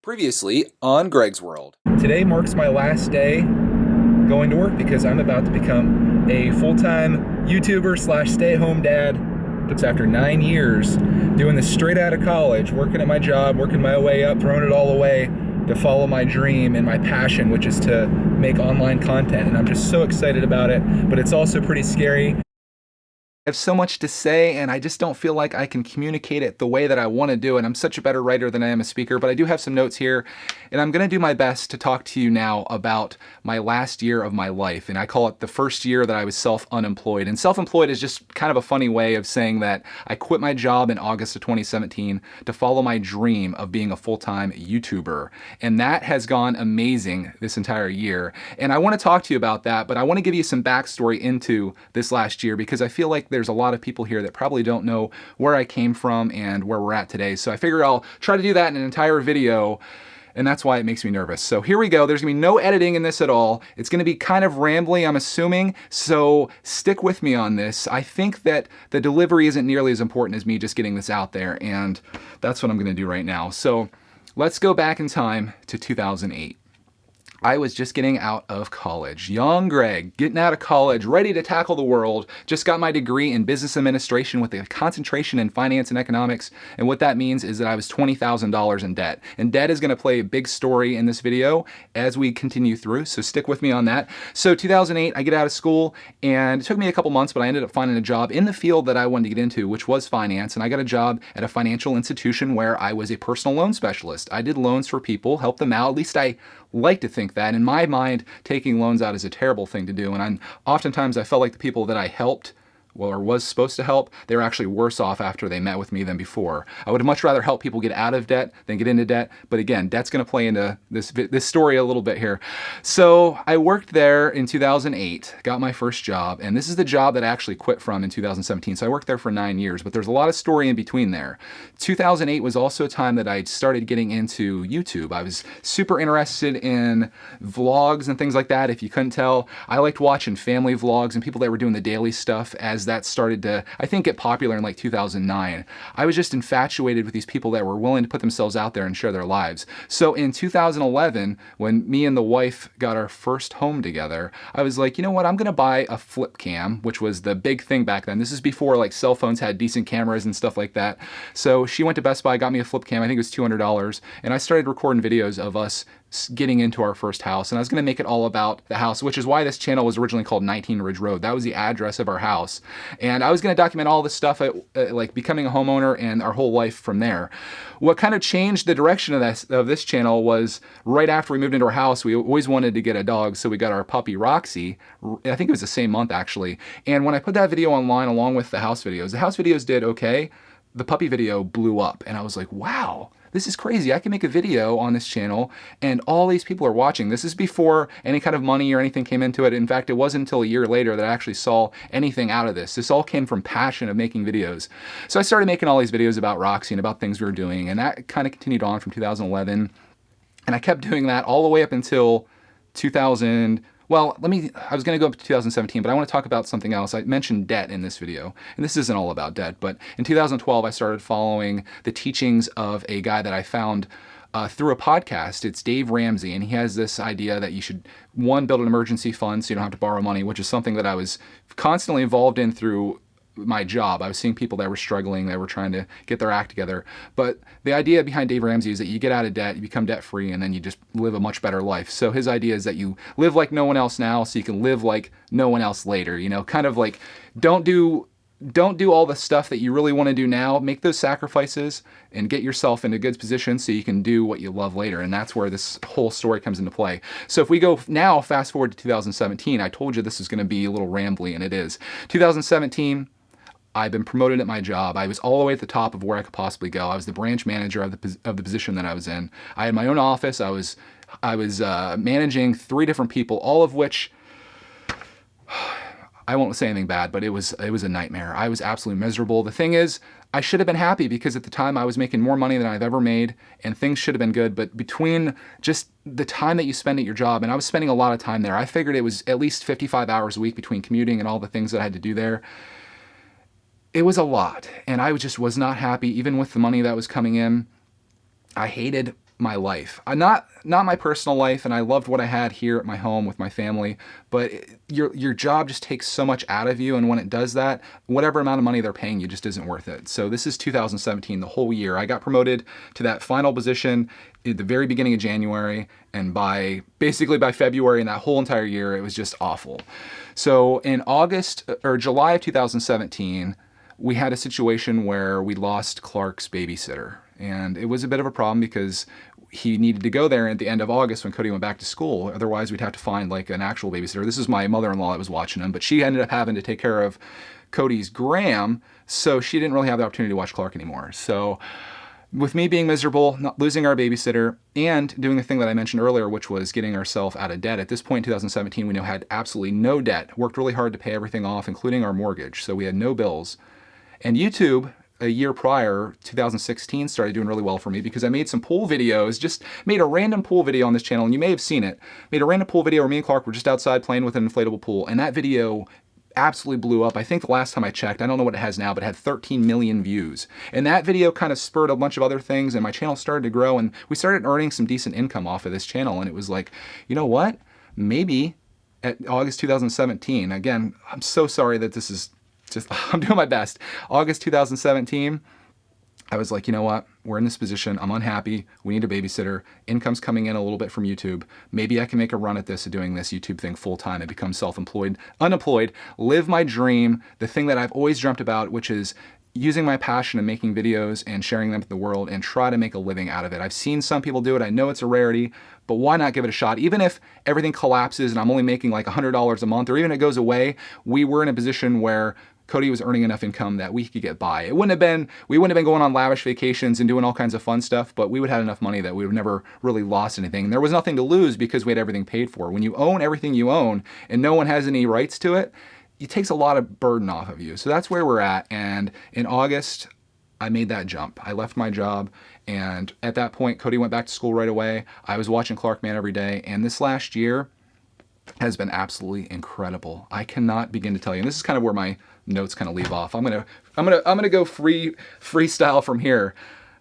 Previously on Greg's World. Today marks my last day going to work because I'm about to become a full-time YouTuber slash stay-at-home dad. It's after 9 years doing this straight out of college, working at my job, working my way up, throwing it all away to follow my dream and my passion, which is to make online content. And I'm just so excited about it, but it's also pretty scary. I have so much to say, and I just don't feel like I can communicate it the way that I want to do. And I'm such a better writer than I am a speaker, but I do have some notes here, and I'm going to do my best to talk to you now about my last year of my life. And I call it the first year that I was self-unemployed. And self-employed is just kind of a funny way of saying that I quit my job in August of 2017 to follow my dream of being a full-time YouTuber. And that has gone amazing this entire year. And I want to talk to you about that, but I want to give you some backstory into this last year because I feel like there's a lot of people here that probably don't know where I came from and where we're at today. So I figure I'll try to do that in an entire video, and that's why it makes me nervous. So here we go. There's gonna be no editing in this at all. It's gonna be kind of rambly, I'm assuming, so stick with me on this. I think that the delivery isn't nearly as important as me just getting this out there, and that's what I'm gonna do right now. So let's go back in time to 2008. I was just getting out of college. Young Greg, getting out of college, ready to tackle the world. Just got my degree in business administration with a concentration in finance and economics. And what that means is that I was $20,000 in debt. And debt is going to play a big story in this video as we continue through. So stick with me on that. So 2008, I get out of school, and it took me a couple months, but I ended up finding a job in the field that I wanted to get into, which was finance. And I got a job at a financial institution where I was a personal loan specialist. I did loans for people, helped them out. At least I like to think that. In my mind, taking loans out is a terrible thing to do. And oftentimes I felt like the people that I helped, or was supposed to help, they were actually worse off after they met with me than before. I would much rather help people get out of debt than get into debt. But again, debt's going to play into this story a little bit here. So I worked there in 2008, got my first job, and this is the job that I actually quit from in 2017. So I worked there for 9 years, but there's a lot of story in between there. 2008 was also a time that I started getting into YouTube. I was super interested in vlogs and things like that. If you couldn't tell, I liked watching family vlogs and people that were doing the daily stuff as that started to, I think, get popular in like 2009. I was just infatuated with these people that were willing to put themselves out there and share their lives. So in 2011, when me and the wife got our first home together, I was like, you know what, I'm gonna buy a flip cam, which was the big thing back then. This is before like cell phones had decent cameras and stuff like that. So she went to Best Buy, got me a flip cam, I think it was $200, and I started recording videos of us getting into our first house. And I was going to make it all about the house, which is why this channel was originally called 19 Ridge Road. That was the address of our house. And I was going to document all this stuff, like becoming a homeowner and our whole life from there. What kind of changed the direction of this channel was right after we moved into our house, we always wanted to get a dog. So we got our puppy Roxy. I think it was the same month actually. And when I put that video online along with the house videos did okay. The puppy video blew up, and I was like, wow, this is crazy. I can make a video on this channel and all these people are watching. This is before any kind of money or anything came into it. In fact, it wasn't until a year later that I actually saw anything out of this. This all came from passion of making videos. So I started making all these videos about Roxy and about things we were doing, and that kind of continued on from 2011. And I kept doing that all the way up until 2000. Well, I was going to go up to 2017, but I want to talk about something else. I mentioned debt in this video, and this isn't all about debt, but in 2012, I started following the teachings of a guy that I found through a podcast. It's Dave Ramsey, and he has this idea that you should, one, build an emergency fund so you don't have to borrow money, which is something that I was constantly involved in through my job. I was seeing people that were struggling, that were trying to get their act together. But the idea behind Dave Ramsey is that you get out of debt, you become debt free, and then you just live a much better life. So his idea is that you live like no one else now so you can live like no one else later. You know, kind of like don't do all the stuff that you really want to do now. Make those sacrifices and get yourself in a good position so you can do what you love later. And that's where this whole story comes into play. So if we go now, fast forward to 2017, I told you this is going to be a little rambly, and it is. 2017, I've been promoted at my job. I was all the way at the top of where I could possibly go. I was the branch manager of the position that I was in. I had my own office. I was managing 3 different people, all of which, I won't say anything bad, but it was a nightmare. I was absolutely miserable. The thing is, I should have been happy because at the time I was making more money than I've ever made, and things should have been good. But between just the time that you spend at your job, and I was spending a lot of time there, I figured it was at least 55 hours a week between commuting and all the things that I had to do there. It was a lot, and I just was not happy, even with the money that was coming in. I hated my life. Not my personal life, and I loved what I had here at my home with my family, but your job just takes so much out of you, and when it does that, whatever amount of money they're paying you just isn't worth it. So this is 2017, the whole year. I got promoted to that final position at the very beginning of January, and basically by February and that whole entire year, it was just awful. So in July of 2017, we had a situation where we lost Clark's babysitter. And it was a bit of a problem because he needed to go there at the end of August when Cody went back to school. Otherwise, we'd have to find like an actual babysitter. This is my mother-in-law that was watching him, but she ended up having to take care of Cody's Graham, so she didn't really have the opportunity to watch Clark anymore. So with me being miserable, not losing our babysitter, and doing the thing that I mentioned earlier, which was getting ourselves out of debt. At this point in 2017, we had absolutely no debt, worked really hard to pay everything off, including our mortgage. So we had no bills. And YouTube, a year prior, 2016, started doing really well for me because I made some pool videos, just made a random pool video on this channel, and you may have seen it. Made a random pool video where me and Clark were just outside playing with an inflatable pool, and that video absolutely blew up. I think the last time I checked, I don't know what it has now, but it had 13 million views. And that video kind of spurred a bunch of other things, and my channel started to grow, and we started earning some decent income off of this channel, and it was like, you know what? Maybe at August 2017, again, I'm so sorry that this is I'm doing my best. August 2017, I was like, you know what? We're in this position. I'm unhappy. We need a babysitter. Income's coming in a little bit from YouTube. Maybe I can make a run at this, of doing this YouTube thing full time and become unemployed, live my dream, the thing that I've always dreamt about, which is using my passion and making videos and sharing them to the world and try to make a living out of it. I've seen some people do it. I know it's a rarity, but why not give it a shot? Even if everything collapses and I'm only making like $100 a month, or even it goes away, we were in a position where Cody was earning enough income that we could get by. We wouldn't have been going on lavish vacations and doing all kinds of fun stuff, but we would have had enough money that we would never really lost anything. And there was nothing to lose because we had everything paid for. When you own everything you own and no one has any rights to it, it takes a lot of burden off of you. So that's where we're at. And in August, I made that jump. I left my job, and at that point, Cody went back to school right away. I was watching Clark Man every day, and this last year has been absolutely incredible. I cannot begin to tell you. And this is kind of where my notes kind of leave off. I'm gonna go freestyle from here,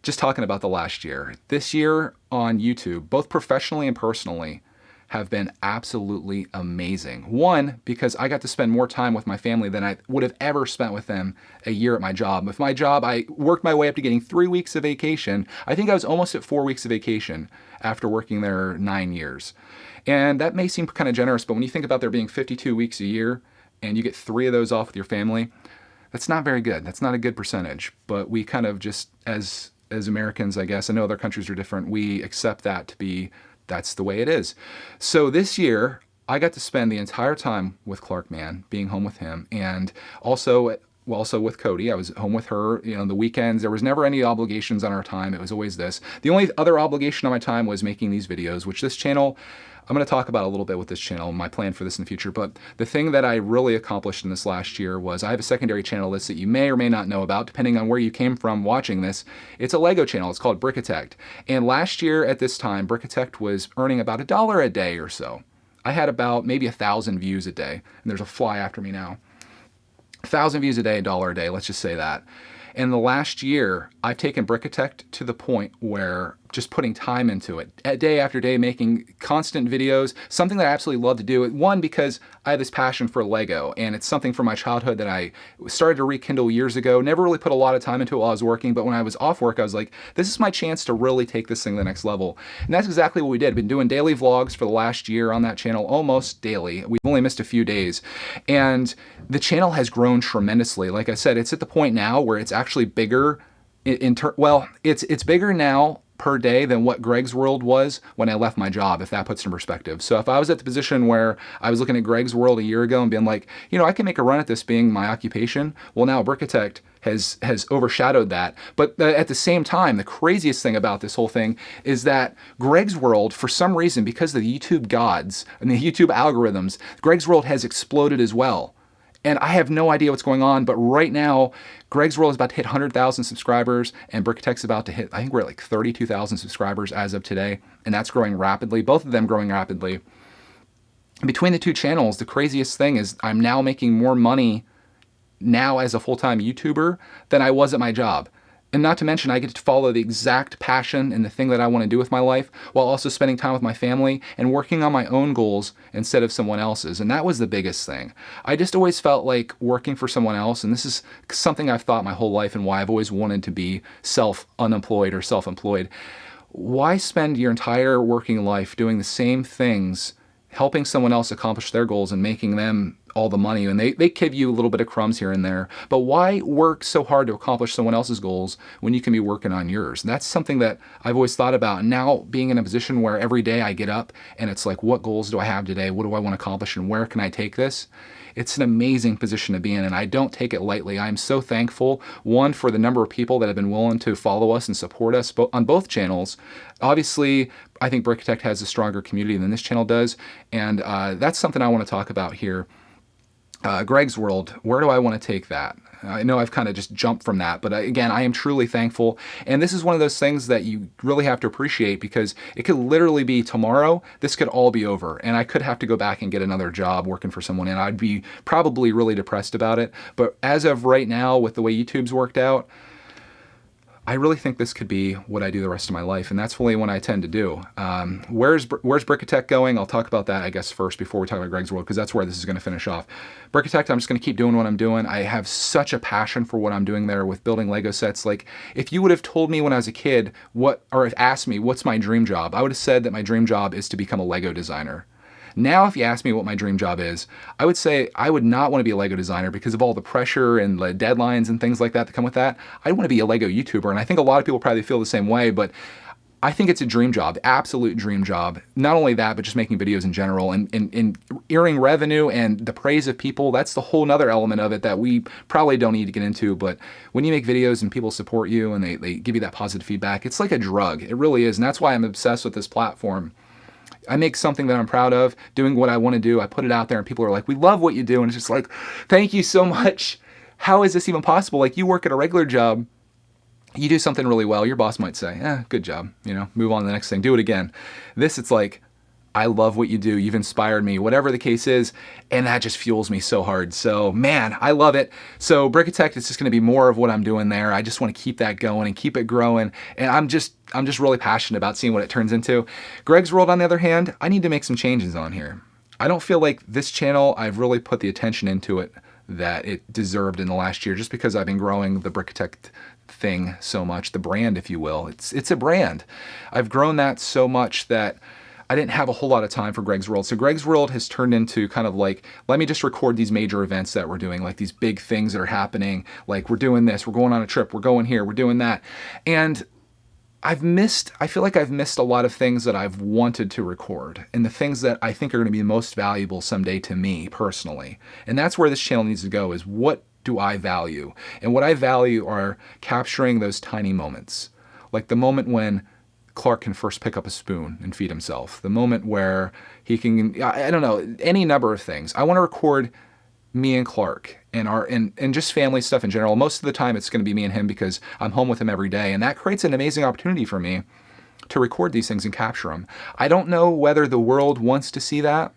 just talking about the last year. This year on YouTube, both professionally and personally, have been absolutely amazing. One, because I got to spend more time with my family than I would have ever spent with them a year at my job. With my job, I worked my way up to getting 3 weeks of vacation. I think I was almost at 4 weeks of vacation after working there 9 years. And that may seem kind of generous, but when you think about there being 52 weeks a year and you get 3 of those off with your family, that's not very good. That's not a good percentage. But we kind of just, as Americans, I guess, I know other countries are different, we accept that to be, that's the way it is. So this year, I got to spend the entire time with Clark Man, being home with him, and also with Cody. I was home with her, the weekends. There was never any obligations on our time. It was always this. The only other obligation on my time was making these videos, which this channel, I'm going to talk about a little bit with this channel, my plan for this in the future. But the thing that I really accomplished in this last year was I have a secondary channel list that you may or may not know about, depending on where you came from watching this. It's a Lego channel. It's called Brickitect. And last year at this time, Brickitect was earning about $1 a day or so. I had about maybe 1,000 views a day. And there's a fly after me now. 1,000 views a day, $1 a day, let's just say that. In the last year, I've taken Brickitect to the point where just putting time into it, day after day, making constant videos, something that I absolutely love to do. One, because I have this passion for Lego, and it's something from my childhood that I started to rekindle years ago. Never really put a lot of time into it while I was working, but when I was off work, I was like, this is my chance to really take this thing to the next level. And that's exactly what we did. Been doing daily vlogs for the llast year on that channel, almost daily. We've only missed a few days. And the channel has grown tremendously. Like I said, it's at the point now where it's actually bigger it's bigger now per day than what Greg's World was when I left my job, if that puts it in perspective. So if I was at the position where I was looking at Greg's World a year ago and being like, I can make a run at this being my occupation, well, now Brickitect has overshadowed that. But at the same time, the craziest thing about this whole thing is that Greg's World, for some reason, because of the YouTube gods and the YouTube algorithms, Greg's World has exploded as well. And I have no idea what's going on, but right now, Greg's World is about to hit 100,000 subscribers, and Brickitect's about to hit, I think we're at like 32,000 subscribers as of today, and that's growing rapidly, both of them growing rapidly. Between the two channels, the craziest thing is I'm now making more money now as a full-time YouTuber than I was at my job. And not to mention, I get to follow the exact passion and the thing that I want to do with my life while also spending time with my family and working on my own goals instead of someone else's. And that was the biggest thing. I just always felt like working for someone else, and this is something I've thought my whole life and why I've always wanted to be unemployed or self-employed. Why spend your entire working life doing the same things, helping someone else accomplish their goals and making them all the money, and they give you a little bit of crumbs here and there, but why work so hard to accomplish someone else's goals when you can be working on yours? And that's something that I've always thought about. And now being in a position where every day I get up and it's like, what goals do I have today? What do I want to accomplish and where can I take this? It's an amazing position to be in, and I don't take it lightly. I'm so thankful, one, for the number of people that have been willing to follow us and support us on both channels. Obviously, I think Brickitect has a stronger community than this channel does, and that's something I want to talk about here. Greg's World, where do I want to take that? I know I've kind of just jumped from that, but again, I am truly thankful. And this is one of those things that you really have to appreciate, because it could literally be tomorrow, this could all be over. And I could have to go back and get another job working for someone, and I'd be probably really depressed about it. But as of right now, with the way YouTube's worked out, I really think this could be what I do the rest of my life, and that's really what I tend to do. Where's Brickitect going? I'll talk about that, I guess, first before we talk about Greg's World, because that's where this is going to finish off. Brickitect, I'm just going to keep doing what I'm doing. I have such a passion for what I'm doing there with building Lego sets. Like, if you would have told me when I was a kid, or asked me what's my dream job, I would have said that my dream job is to become a Lego designer. Now, if you ask me what my dream job is, I would say I would not want to be a Lego designer because of all the pressure and the deadlines and things like that come with that. I want to be a Lego YouTuber, and I think a lot of people probably feel the same way, but I think it's a dream job, absolute dream job. Not only that, but just making videos in general and earning revenue and the praise of people. That's the whole nother element of it that we probably don't need to get into. But when you make videos and people support you and they give you that positive feedback, it's like a drug. It really is. And that's why I'm obsessed with this platform. I make something that I'm proud of, doing what I want to do. I put it out there and people are like, we love what you do. And it's just like, thank you so much. How is this even possible? Like, you work at a regular job, you do something really well. Your boss might say, good job, move on to the next thing, do it again. This, it's like, I love what you do. You've inspired me, whatever the case is. And that just fuels me so hard. So man, I love it. So Brickitect is just going to be more of what I'm doing there. I just want to keep that going and keep it growing. And I'm just really passionate about seeing what it turns into. Greg's World, on the other hand, I need to make some changes on here. I don't feel like this channel, I've really put the attention into it that it deserved in the last year, just because I've been growing the Brickitect thing so much, the brand, if you will. It's a brand. I've grown that so much that I didn't have a whole lot of time for Greg's World. So Greg's World has turned into kind of like, let me just record these major events that we're doing, like these big things that are happening. Like, we're doing this, we're going on a trip, we're going here, we're doing that. And I feel like I've missed a lot of things that I've wanted to record, and the things that I think are going to be most valuable someday to me personally. And that's where this channel needs to go, is what do I value? And what I value are capturing those tiny moments. Like the moment when Clark can first pick up a spoon and feed himself. The moment where he can, I don't know, any number of things. I want to record me and Clark and just family stuff in general. Most of the time it's going to be me and him because I'm home with him every day. And that creates an amazing opportunity for me to record these things and capture them. I don't know whether the world wants to see that,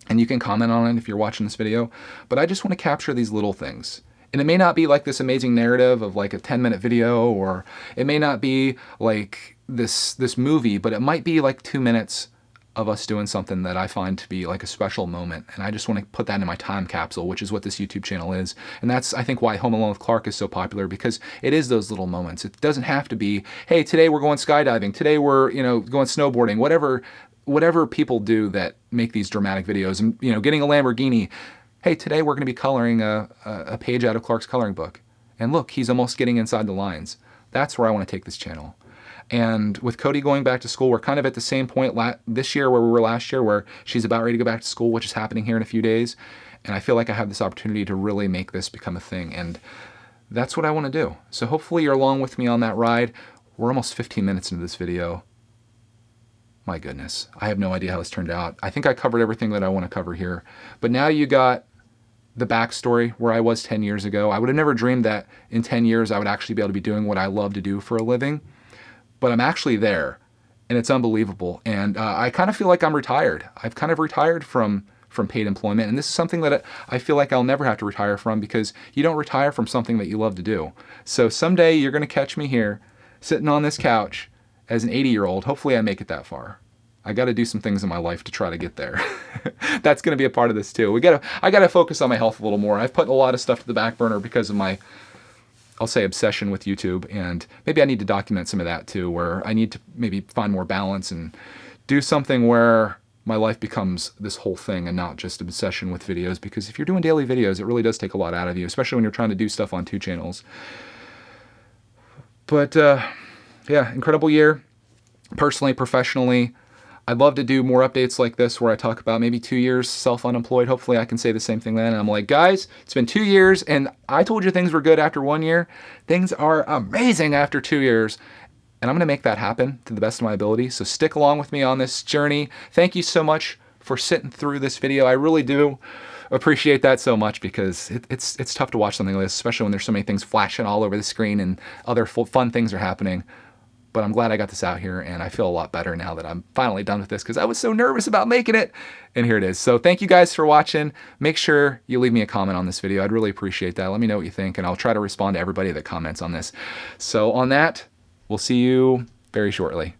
and you can comment on it if you're watching this video, but I just want to capture these little things. And it may not be like this amazing narrative of like a 10-minute video, or it may not be like this movie, but it might be like 2 minutes of us doing something that I find to be like a special moment. And I just want to put that in my time capsule, which is what this YouTube channel is. And that's, I think, why Home Alone with Clark is so popular, because it is those little moments. It doesn't have to be, hey, today we're going skydiving, today we're, going snowboarding, whatever people do that make these dramatic videos, and, getting a Lamborghini. Hey, today we're going to be coloring a page out of Clark's coloring book. And look, he's almost getting inside the lines. That's where I want to take this channel. And with Cody going back to school, we're kind of at the same point this year where we were last year, where she's about ready to go back to school, which is happening here in a few days. And I feel like I have this opportunity to really make this become a thing. And that's what I want to do. So hopefully you're along with me on that ride. We're almost 15 minutes into this video. My goodness, I have no idea how this turned out. I think I covered everything that I want to cover here. But now you got the backstory where I was 10 years ago. I would have never dreamed that in 10 years I would actually be able to be doing what I love to do for a living. But I'm actually there, and it's unbelievable. And I kind of feel like I'm retired. I've kind of retired from from paid employment. And this is something that I feel like I'll never have to retire from, because you don't retire from something that you love to do. So someday you're going to catch me here sitting on this couch as an 80-year-old. Hopefully I make it that far. I got to do some things in my life to try to get there. That's going to be a part of this too. I got to focus on my health a little more. I've put a lot of stuff to the back burner because of my, I'll say, obsession with YouTube, and maybe I need to document some of that too, where I need to maybe find more balance and do something where my life becomes this whole thing and not just obsession with videos, because if you're doing daily videos, it really does take a lot out of you, especially when you're trying to do stuff on 2 channels. But yeah, incredible year, personally, professionally. I'd love to do more updates like this where I talk about maybe 2 years self-unemployed. Hopefully I can say the same thing then. And I'm like, guys, it's been 2 years and I told you things were good after 1 year. Things are amazing after 2 years. And I'm going to make that happen to the best of my ability. So stick along with me on this journey. Thank you so much for sitting through this video. I really do appreciate that so much, because it's tough to watch something like this, especially when there's so many things flashing all over the screen and other fun things are happening. But I'm glad I got this out here, and I feel a lot better now that I'm finally done with this, because I was so nervous about making it, and here it is. So thank you guys for watching. Make sure you leave me a comment on this video. I'd really appreciate that. Let me know what you think, and I'll try to respond to everybody that comments on this. So on that, we'll see you very shortly.